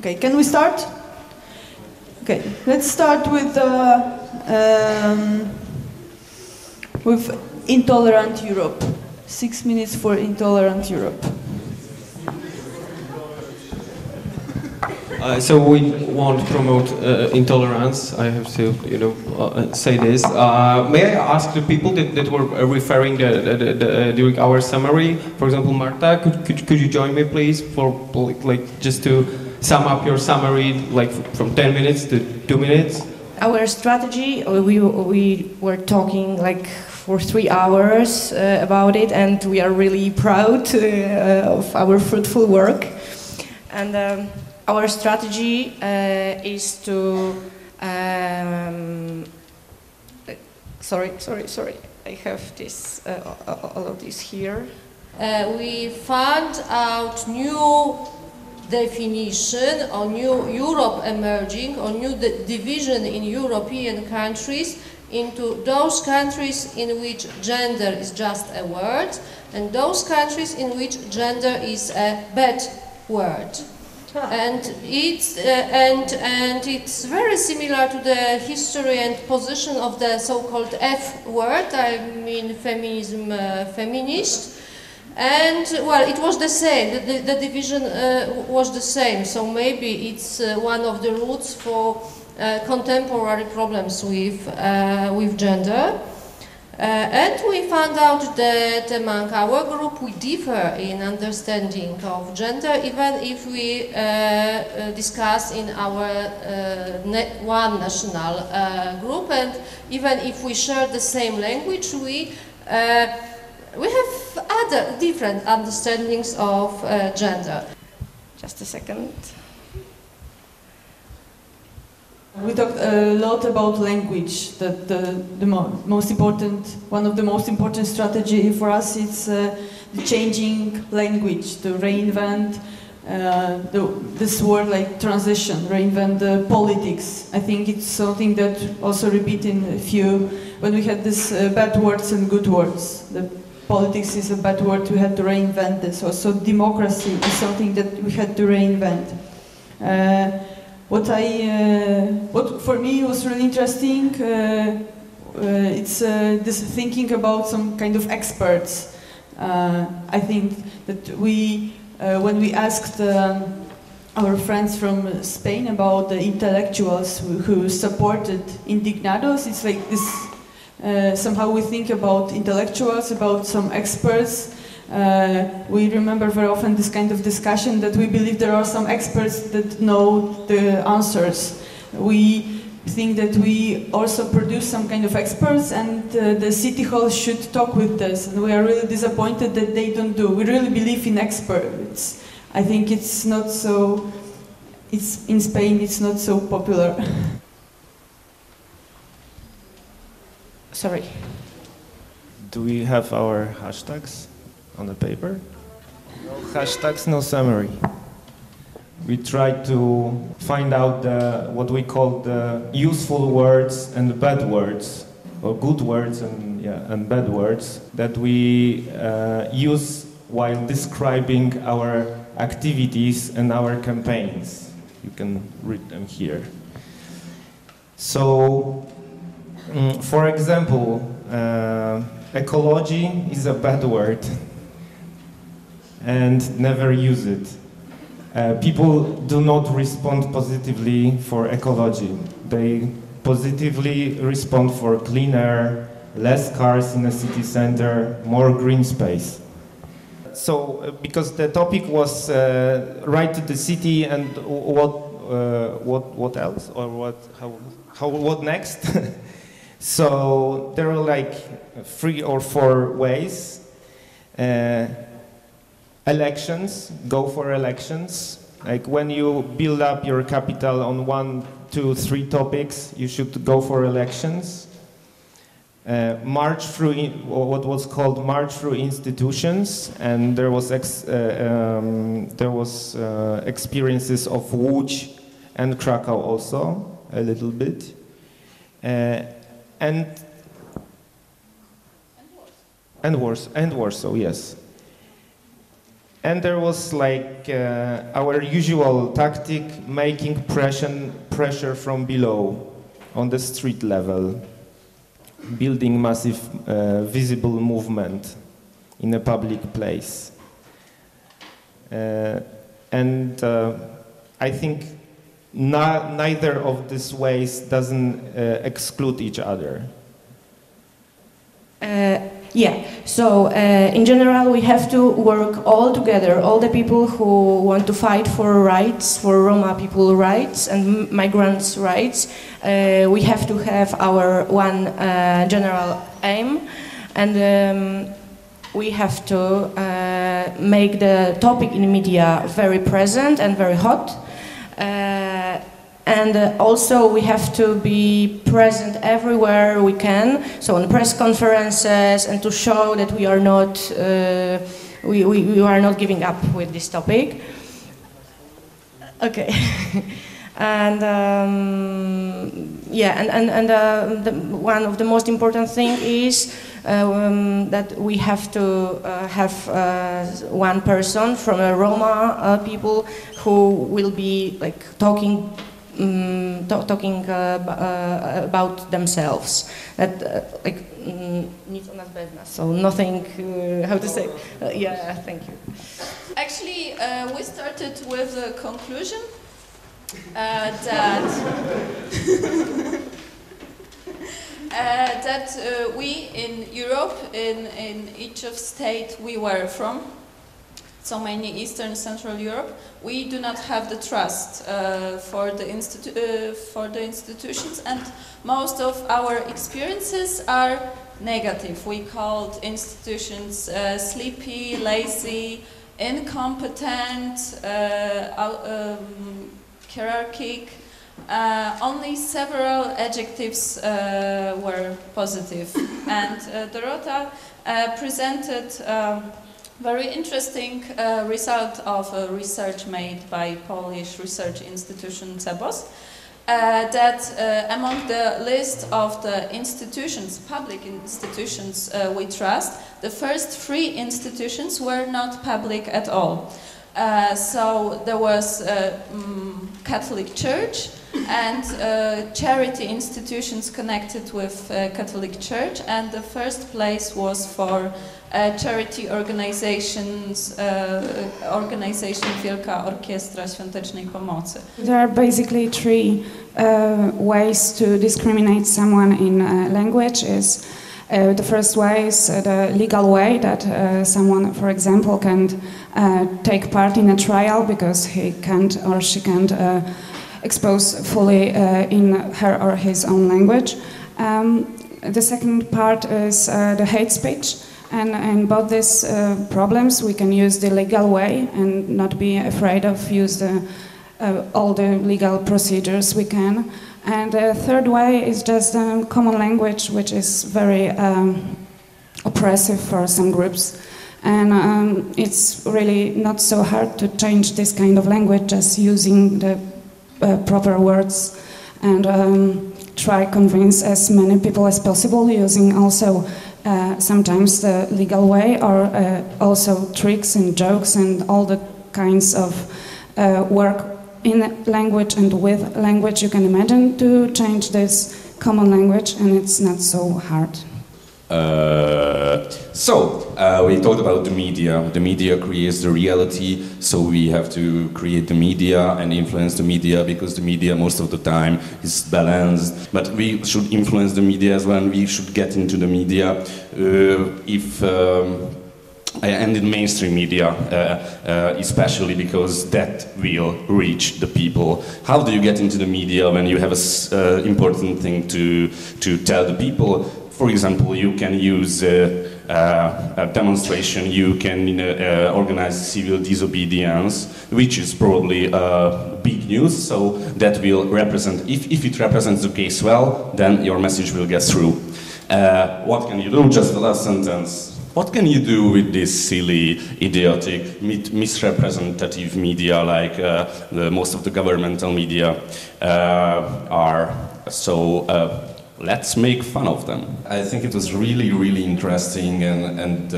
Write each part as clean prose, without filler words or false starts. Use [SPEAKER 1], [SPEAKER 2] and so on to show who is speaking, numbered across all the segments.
[SPEAKER 1] Okay, can we start? Okay, let's start with intolerant Europe. 6 minutes for intolerant Europe.
[SPEAKER 2] So we won't promote intolerance. I have to, say this. May I ask the people that were referring during our summary? For example, Marta, could you join me, please, for just to sum up your summary, from 10 minutes to 2 minutes?
[SPEAKER 3] Our strategy, we were talking for 3 hours about it, and we are really proud of our fruitful work. And our strategy is to sorry. I have this all of this here.
[SPEAKER 4] We found out new definition or new Europe emerging or new division in European countries into those countries in which gender is just a word and those countries in which gender is a bad word. And it's very similar to the history and position of the so-called F word, I mean feminism, feminist. And well, it was the same. The division was the same. So maybe it's one of the roots for contemporary problems with gender. And we found out that among our group we differ in understanding of gender, even if we discuss in our one national group, and even if we share the same language, we have other different understandings of gender. Just a second.
[SPEAKER 1] We talked a lot about language. That one of the most important strategy for us is the changing language, to reinvent this word like transition, reinvent the politics. I think it's something that also repeat in a few when we had this bad words and good words. The politics is a bad word. We had to reinvent this. Also, democracy is something that we had to reinvent. What for me was really interesting, it's this thinking about some kind of experts. I think that when we asked our friends from Spain about the intellectuals who supported Indignados, it's like this, somehow we think about intellectuals, about some experts. We remember very often this kind of discussion that we believe there are some experts that know the answers. We think that we also produce some kind of experts and the city hall should talk with this, and we are really disappointed that they don't do. We really believe in experts. I think it's not so, in Spain it's not so popular.
[SPEAKER 3] Sorry.
[SPEAKER 5] Do we have our hashtags on the paper? No hashtags, no summary. We try to find out what we call the useful words and bad words, or good words and bad words that we use while describing our activities and our campaigns. You can read them here. So, for example, ecology is a bad word. And never use it. People do not respond positively for ecology. They positively respond for clean air, less cars in the city center, more green space. So, because the topic was right to the city and what else, or what next? So there were 3 or 4 ways. Elections, go for elections. Like when you build up your capital on 1, 2, 3 topics, you should go for elections. March through what was called march through institutions, and there was experiences of Łódź and Krakow also a little bit, and Warsaw, yes. And there was like our usual tactic, making pressure from below, on the street level, building massive visible movement in a public place. And I think neither of these ways doesn't exclude each other.
[SPEAKER 3] Yeah, so in general we have to work all together, all the people who want to fight for rights, for Roma people rights and migrants rights. We have to have our one general aim, and we have to make the topic in media very present and very hot. And also we have to be present everywhere we can, so on press conferences, and to show that we are not we are not giving up with this topic. Okay. And yeah, and one of the most important thing is that we have to have one person from a Roma people who will be like talking about themselves. That like nic o nas bez nas. So nothing. How to say? Yeah, thank you.
[SPEAKER 6] Actually, we started with the conclusion that we in Europe, in each of state we were from, so mainly Eastern Central Europe, we do not have the trust for the institutions, and most of our experiences are negative. We called institutions sleepy, lazy, incompetent, hierarchic. Only several adjectives were positive, and Dorota presented very interesting result of a research made by Polish research institution CEBOS, that among the list of the institutions, public institutions we trust, the first 3 institutions were not public at all. So there was Catholic Church and charity institutions connected with Catholic Church, and the first place was for charity organizations, organization Wielka Orkiestra Świątecznej Pomocy.
[SPEAKER 7] There are basically 3 ways to discriminate someone in language. Is the first way is the legal way, that someone, for example, can't take part in a trial because he can't or she can't expose fully in her or his own language. The second part is the hate speech, and in both these problems we can use the legal way and not be afraid of use all the legal procedures we can. And the third way is just a common language, which is very oppressive for some groups. And it's really not so hard to change this kind of language, just using the proper words, and try convince as many people as possible, using also sometimes the legal way, or also tricks and jokes and all the kinds of work in language and with language you can imagine to change this common language, and it's not so hard.
[SPEAKER 8] We talked about the media. The media creates the reality, so we have to create the media and influence the media, because the media most of the time is balanced. But we should influence the media as well, and we should get into the media and in mainstream media, especially because that will reach the people. How do you get into the media when you have an important thing to tell the people? For example, you can use a demonstration, you can organize civil disobedience, which is probably big news, so that will represent, if it represents the case well, then your message will get through. What can you do? Just the last sentence. What can you do with this silly, idiotic, misrepresentative media, like most of the governmental media are? So let's make fun of them.
[SPEAKER 9] I think it was really, really interesting, and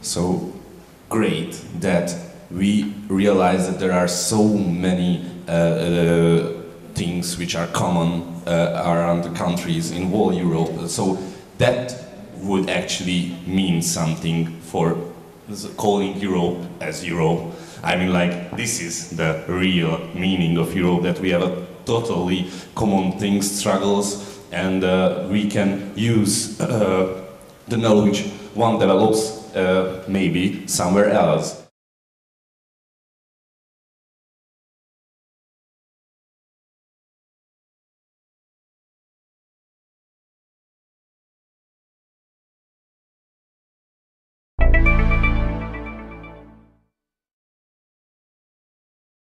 [SPEAKER 9] so
[SPEAKER 8] great that we realize that there are so many things which are common around the countries in whole Europe. So that would actually mean something for calling Europe as Europe. I mean, like, this is the real meaning of Europe, that we have a totally common things, struggles, and we can use the knowledge one develops maybe somewhere else.